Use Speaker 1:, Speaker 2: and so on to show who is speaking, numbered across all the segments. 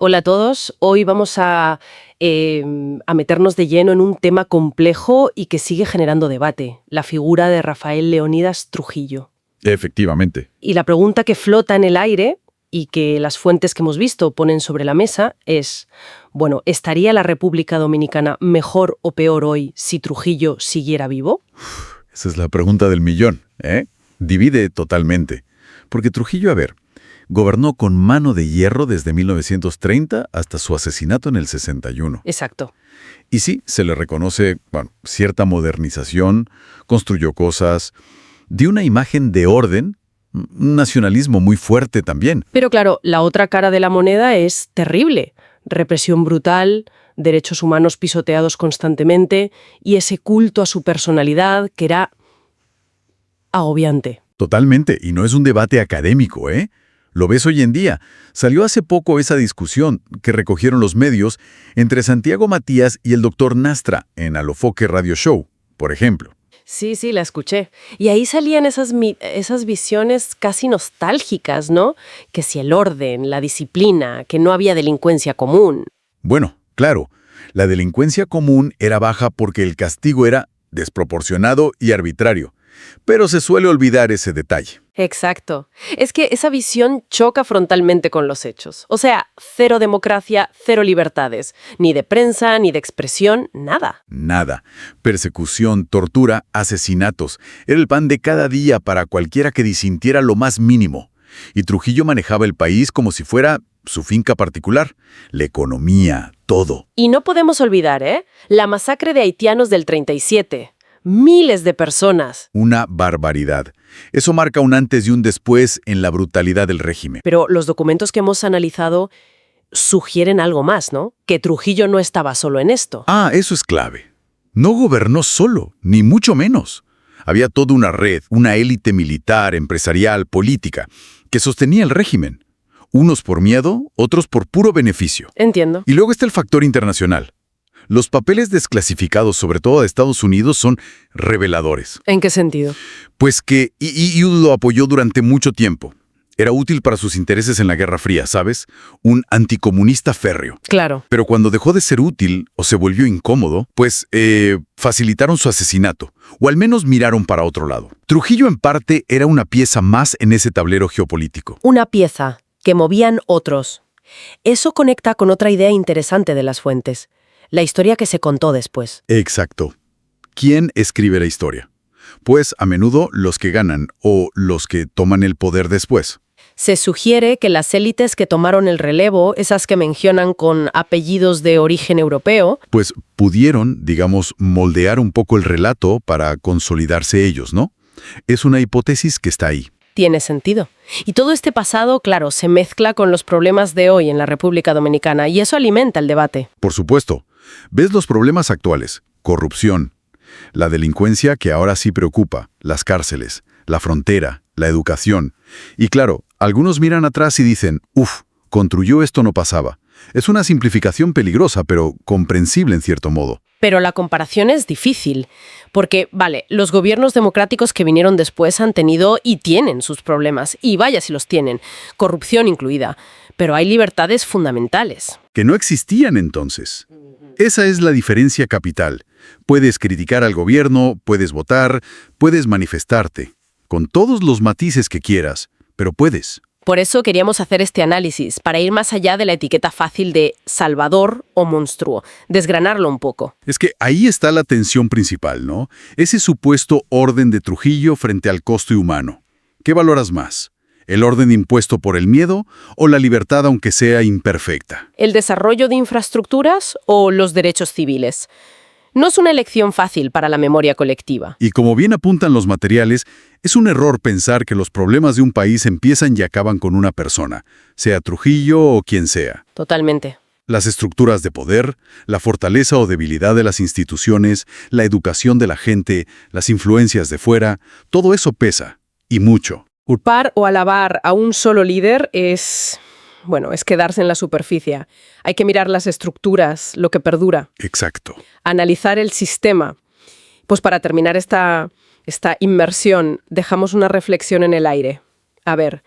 Speaker 1: Hola a todos. Hoy vamos a meternos de lleno en un tema complejo y que sigue generando debate, la figura de Rafael Leónidas Trujillo.
Speaker 2: Efectivamente.
Speaker 1: Y la pregunta que flota en el aire y que las fuentes que hemos visto ponen sobre la mesa es, bueno, ¿estaría la República Dominicana mejor o peor hoy si Trujillo siguiera vivo?
Speaker 2: Esa es la pregunta del millón, ¿eh? Divide totalmente. Porque Trujillo, a ver, gobernó con mano de hierro desde 1930 hasta su asesinato en el 61.
Speaker 1: Exacto.
Speaker 2: Y sí, se le reconoce, bueno, cierta modernización, construyó cosas, dio una imagen de orden, un nacionalismo muy fuerte también.
Speaker 1: Pero claro, la otra cara de la moneda es terrible. Represión brutal, derechos humanos pisoteados constantemente y ese culto a su personalidad que era agobiante.
Speaker 2: Totalmente, y no es un debate académico, ¿eh? Lo ves hoy en día. Salió hace poco esa discusión que recogieron los medios entre Santiago Matías y el doctor Nastra en Alofoque Radio Show, por ejemplo.
Speaker 1: Sí, la escuché. Y ahí salían esas visiones casi nostálgicas, ¿no? Que si el orden, la disciplina, que no había delincuencia común.
Speaker 2: Bueno, claro, la delincuencia común era baja porque el castigo era desproporcionado y arbitrario, pero se suele olvidar ese detalle.
Speaker 1: Exacto. Es que esa visión choca frontalmente con los hechos. O sea, cero democracia, cero libertades. Ni de prensa, ni de expresión, nada.
Speaker 2: Nada. Persecución, tortura, asesinatos. Era el pan de cada día para cualquiera que disintiera lo más mínimo. Y Trujillo manejaba el país como si fuera su finca particular. La economía, todo.
Speaker 1: Y no podemos olvidar, la masacre de haitianos del 37. Miles de personas.
Speaker 2: Una barbaridad. Eso marca un antes y un después en la brutalidad del régimen.
Speaker 1: Pero los documentos que hemos analizado sugieren algo más, ¿no? Que Trujillo no estaba solo en esto.
Speaker 2: Ah, eso es clave. No gobernó solo, ni mucho menos. Había toda una red, una élite militar, empresarial, política, que sostenía el régimen. Unos por miedo, otros por puro beneficio.
Speaker 1: Entiendo.
Speaker 2: Y luego está el factor internacional. Los papeles desclasificados, sobre todo de Estados Unidos, son reveladores.
Speaker 1: ¿En qué sentido?
Speaker 2: Pues que EU lo apoyó durante mucho tiempo. Era útil para sus intereses en la Guerra Fría, ¿sabes? Un anticomunista férreo.
Speaker 1: Claro.
Speaker 2: Pero cuando dejó de ser útil o se volvió incómodo, pues facilitaron su asesinato, o al menos miraron para otro lado. Trujillo, en parte, era una pieza más en ese tablero geopolítico.
Speaker 1: Una pieza que movían otros. Eso conecta con otra idea interesante de las fuentes. La historia que se contó después.
Speaker 2: Exacto. ¿Quién escribe la historia? Pues a menudo los que ganan o los que toman el poder después.
Speaker 1: Se sugiere que las élites que tomaron el relevo, esas que mencionan con apellidos de origen europeo,
Speaker 2: pues pudieron, digamos, moldear un poco el relato para consolidarse ellos, ¿no? Es una hipótesis que está ahí.
Speaker 1: Tiene sentido. Y todo este pasado, claro, se mezcla con los problemas de hoy en la República Dominicana y eso alimenta el debate.
Speaker 2: Por supuesto. ¿Ves los problemas actuales? Corrupción, la delincuencia que ahora sí preocupa, las cárceles, la frontera, la educación. Y claro, algunos miran atrás y dicen, con Trujillo esto no pasaba. Es una simplificación peligrosa, pero comprensible en cierto modo.
Speaker 1: Pero la comparación es difícil, porque, vale, los gobiernos democráticos que vinieron después han tenido y tienen sus problemas, y vaya si los tienen, corrupción incluida, pero hay libertades fundamentales.
Speaker 2: Que no existían entonces. Esa es la diferencia capital. Puedes criticar al gobierno, puedes votar, puedes manifestarte, con todos los matices que quieras, pero puedes.
Speaker 1: Por eso queríamos hacer este análisis, para ir más allá de la etiqueta fácil de salvador o monstruo, desgranarlo un poco.
Speaker 2: Es que ahí está la tensión principal, ¿no? Ese supuesto orden de Trujillo frente al costo humano. ¿Qué valoras más? ¿El orden impuesto por el miedo o la libertad aunque sea imperfecta?
Speaker 1: ¿El desarrollo de infraestructuras o los derechos civiles? No es una elección fácil para la memoria colectiva.
Speaker 2: Y como bien apuntan los materiales, es un error pensar que los problemas de un país empiezan y acaban con una persona, sea Trujillo o quien sea.
Speaker 1: Totalmente.
Speaker 2: Las estructuras de poder, la fortaleza o debilidad de las instituciones, la educación de la gente, las influencias de fuera, todo eso pesa, y mucho.
Speaker 1: Culpar o alabar a un solo líder es quedarse en la superficie. Hay que mirar las estructuras, lo que perdura.
Speaker 2: Exacto.
Speaker 1: Analizar el sistema. Pues para terminar esta inmersión, dejamos una reflexión en el aire. A ver,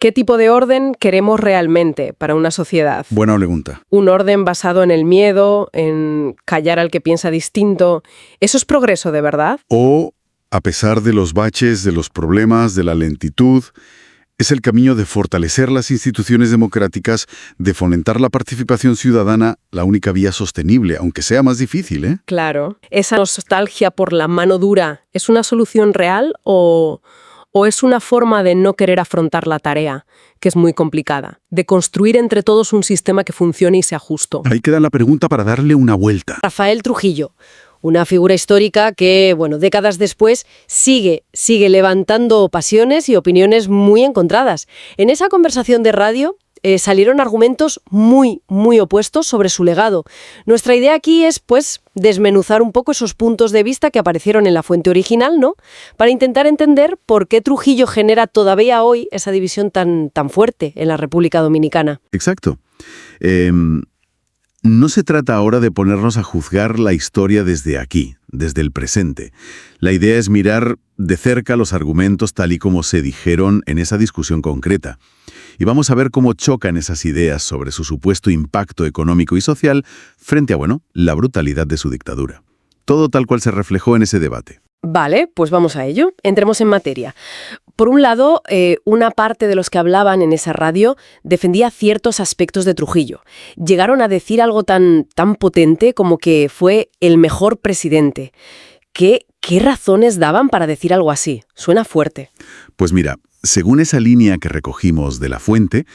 Speaker 1: ¿Qué tipo de orden queremos realmente para una sociedad?
Speaker 2: Buena pregunta.
Speaker 1: ¿Un orden basado en el miedo, en callar al que piensa distinto? ¿Eso es progreso de verdad?
Speaker 2: O, a pesar de los baches, de los problemas, de la lentitud, es el camino de fortalecer las instituciones democráticas, de fomentar la participación ciudadana, la única vía sostenible, aunque sea más difícil, ¿eh?
Speaker 1: Claro. ¿Esa nostalgia por la mano dura es una solución real o es una forma de no querer afrontar la tarea, que es muy complicada, de construir entre todos un sistema que funcione y sea justo?
Speaker 2: Ahí queda la pregunta para darle una vuelta.
Speaker 3: Rafael Trujillo, una figura histórica que, décadas después sigue levantando pasiones y opiniones muy encontradas. En esa conversación de radio salieron argumentos muy, muy opuestos sobre su legado. Nuestra idea aquí es, desmenuzar un poco esos puntos de vista que aparecieron en la fuente original, ¿no? Para intentar entender por qué Trujillo genera todavía hoy esa división tan fuerte en la República Dominicana.
Speaker 2: Exacto. No se trata ahora de ponernos a juzgar la historia desde aquí, desde el presente. La idea es mirar de cerca los argumentos tal y como se dijeron en esa discusión concreta. Y vamos a ver cómo chocan esas ideas sobre su supuesto impacto económico y social frente a, la brutalidad de su dictadura. Todo tal cual se reflejó en ese debate.
Speaker 1: Vale, pues vamos a ello. Entremos en materia. Por un lado, una parte de los que hablaban en esa radio defendía ciertos aspectos de Trujillo. Llegaron a decir algo tan potente como que fue el mejor presidente. ¿Qué razones daban para decir algo así? Suena fuerte.
Speaker 2: Pues mira, según esa línea que recogimos de la fuente,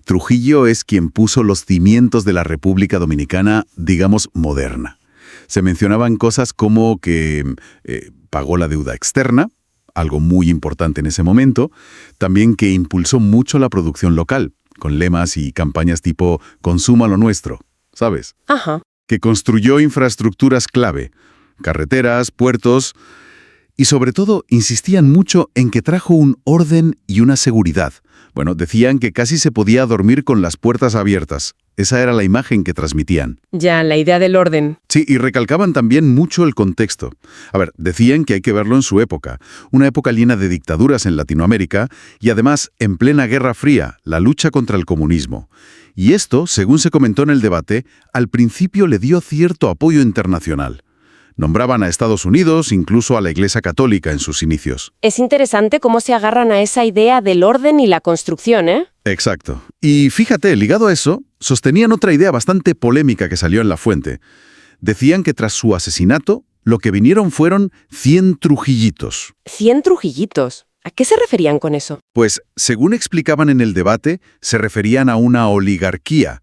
Speaker 2: Trujillo es quien puso los cimientos de la República Dominicana, digamos, moderna. Se mencionaban cosas como que pagó la deuda externa, algo muy importante en ese momento, también que impulsó mucho la producción local, con lemas y campañas tipo «Consuma lo nuestro», ¿sabes?
Speaker 1: Ajá.
Speaker 2: Que construyó infraestructuras clave, carreteras, puertos, y sobre todo insistían mucho en que trajo un orden y una seguridad. Decían que casi se podía dormir con las puertas abiertas. Esa era la imagen que transmitían.
Speaker 1: Ya, la idea del orden.
Speaker 2: Sí, y recalcaban también mucho el contexto. Decían que hay que verlo en su época, una época llena de dictaduras en Latinoamérica y además en plena Guerra Fría, la lucha contra el comunismo. Y esto, según se comentó en el debate, al principio le dio cierto apoyo internacional. Nombraban a Estados Unidos, incluso a la Iglesia Católica en sus inicios.
Speaker 3: Es interesante cómo se agarran a esa idea del orden y la construcción, ¿eh?
Speaker 2: Exacto. Y fíjate, ligado a eso, sostenían otra idea bastante polémica que salió en la fuente. Decían que tras su asesinato, lo que vinieron fueron 100 Trujillitos.
Speaker 3: 100 Trujillitos. ¿A qué se referían con eso?
Speaker 2: Pues, según explicaban en el debate, se referían a una oligarquía,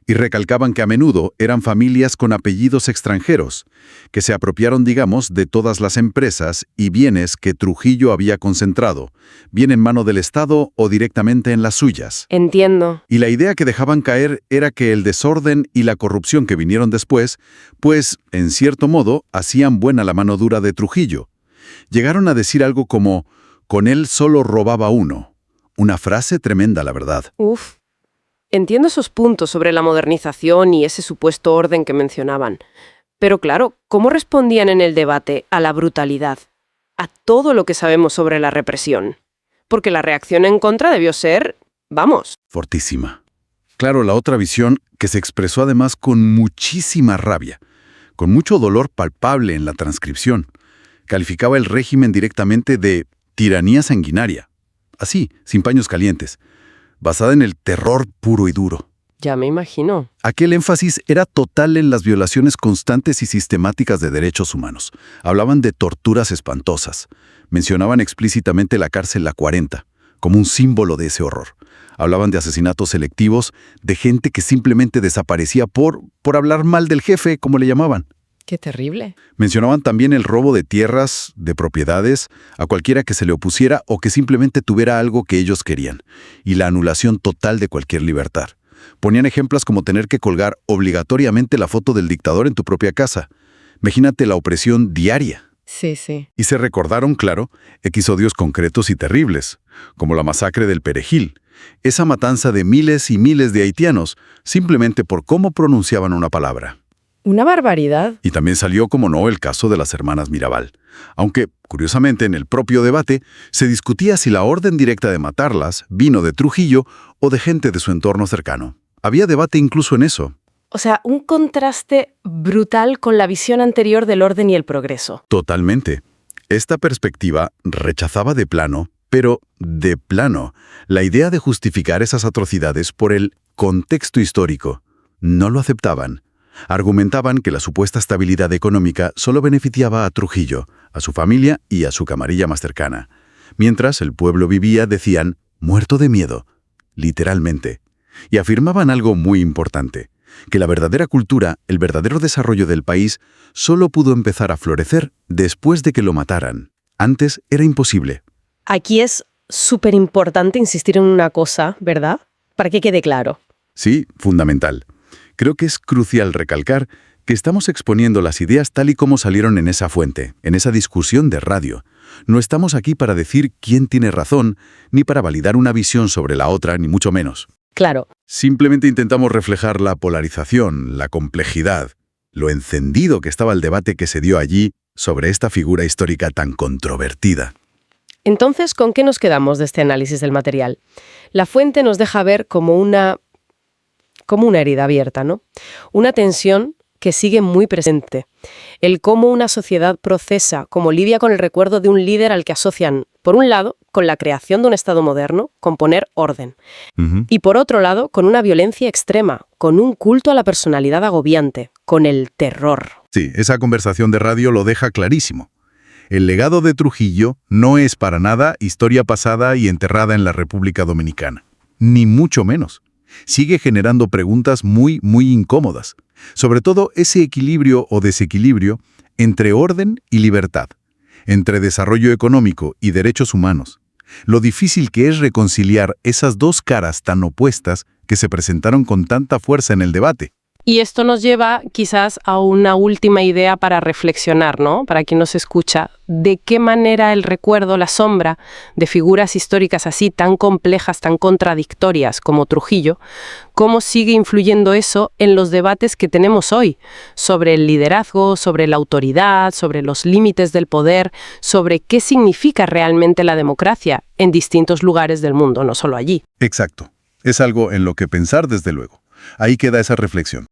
Speaker 2: y recalcaban que a menudo eran familias con apellidos extranjeros, que se apropiaron, digamos, de todas las empresas y bienes que Trujillo había concentrado, bien en mano del Estado o directamente en las suyas.
Speaker 3: Entiendo.
Speaker 2: Y la idea que dejaban caer era que el desorden y la corrupción que vinieron después, en cierto modo, hacían buena la mano dura de Trujillo. Llegaron a decir algo como, «con él solo robaba uno». Una frase tremenda, la verdad.
Speaker 1: Uf. Entiendo esos puntos sobre la modernización y ese supuesto orden que mencionaban. Pero claro, ¿cómo respondían en el debate a la brutalidad? A todo lo que sabemos sobre la represión. Porque la reacción en contra debió ser,
Speaker 2: fortísima. Claro, la otra visión, que se expresó además con muchísima rabia, con mucho dolor palpable en la transcripción, calificaba el régimen directamente de tiranía sanguinaria. Así, sin paños calientes. Basada en el terror puro y duro.
Speaker 1: Ya me imagino.
Speaker 2: Aquel énfasis era total en las violaciones constantes y sistemáticas de derechos humanos. Hablaban de torturas espantosas. Mencionaban explícitamente la cárcel La 40, como un símbolo de ese horror. Hablaban de asesinatos selectivos, de gente que simplemente desaparecía por hablar mal del jefe, como le llamaban.
Speaker 1: Qué terrible.
Speaker 2: Mencionaban también el robo de tierras, de propiedades, a cualquiera que se le opusiera o que simplemente tuviera algo que ellos querían, y la anulación total de cualquier libertad. Ponían ejemplos como tener que colgar obligatoriamente la foto del dictador en tu propia casa. Imagínate la opresión diaria.
Speaker 1: Sí, sí.
Speaker 2: Y se recordaron, claro, episodios concretos y terribles, como la masacre del Perejil, esa matanza de miles y miles de haitianos, simplemente por cómo pronunciaban una palabra.
Speaker 3: Una barbaridad.
Speaker 2: Y también salió, como no, el caso de las hermanas Mirabal. Aunque, curiosamente, en el propio debate se discutía si la orden directa de matarlas vino de Trujillo o de gente de su entorno cercano. Había debate incluso en eso.
Speaker 1: O sea, un contraste brutal con la visión anterior del orden y el progreso.
Speaker 2: Totalmente. Esta perspectiva rechazaba de plano, pero de plano, la idea de justificar esas atrocidades por el contexto histórico. No lo aceptaban. Argumentaban que la supuesta estabilidad económica solo beneficiaba a Trujillo, a su familia y a su camarilla más cercana. Mientras el pueblo vivía, decían, muerto de miedo, literalmente. Y afirmaban algo muy importante, que la verdadera cultura, el verdadero desarrollo del país, solo pudo empezar a florecer después de que lo mataran. Antes era imposible.
Speaker 1: Aquí es súper importante insistir en una cosa, ¿verdad? Para que quede claro.
Speaker 2: Sí, fundamental. Creo que es crucial recalcar que estamos exponiendo las ideas tal y como salieron en esa fuente, en esa discusión de radio. No estamos aquí para decir quién tiene razón, ni para validar una visión sobre la otra, ni mucho menos.
Speaker 1: Claro.
Speaker 2: Simplemente intentamos reflejar la polarización, la complejidad, lo encendido que estaba el debate que se dio allí sobre esta figura histórica tan controvertida.
Speaker 1: Entonces, ¿con qué nos quedamos de este análisis del material? La fuente nos deja ver como una herida abierta, ¿no? Una tensión que sigue muy presente. El cómo una sociedad procesa, cómo lidia con el recuerdo de un líder al que asocian, por un lado, con la creación de un Estado moderno, con poner orden. Y por otro lado, con una violencia extrema, con un culto a la personalidad agobiante, con el terror.
Speaker 2: Sí, esa conversación de radio lo deja clarísimo. El legado de Trujillo no es para nada historia pasada y enterrada en la República Dominicana. Ni mucho menos. Sigue generando preguntas muy, muy incómodas. Sobre todo ese equilibrio o desequilibrio entre orden y libertad, entre desarrollo económico y derechos humanos. Lo difícil que es reconciliar esas dos caras tan opuestas que se presentaron con tanta fuerza en el debate.
Speaker 1: Y esto nos lleva quizás a una última idea para reflexionar, ¿no? Para quien nos escucha, de qué manera el recuerdo, la sombra de figuras históricas así tan complejas, tan contradictorias como Trujillo, cómo sigue influyendo eso en los debates que tenemos hoy sobre el liderazgo, sobre la autoridad, sobre los límites del poder, sobre qué significa realmente la democracia en distintos lugares del mundo, no solo allí.
Speaker 2: Exacto. Es algo en lo que pensar desde luego. Ahí queda esa reflexión.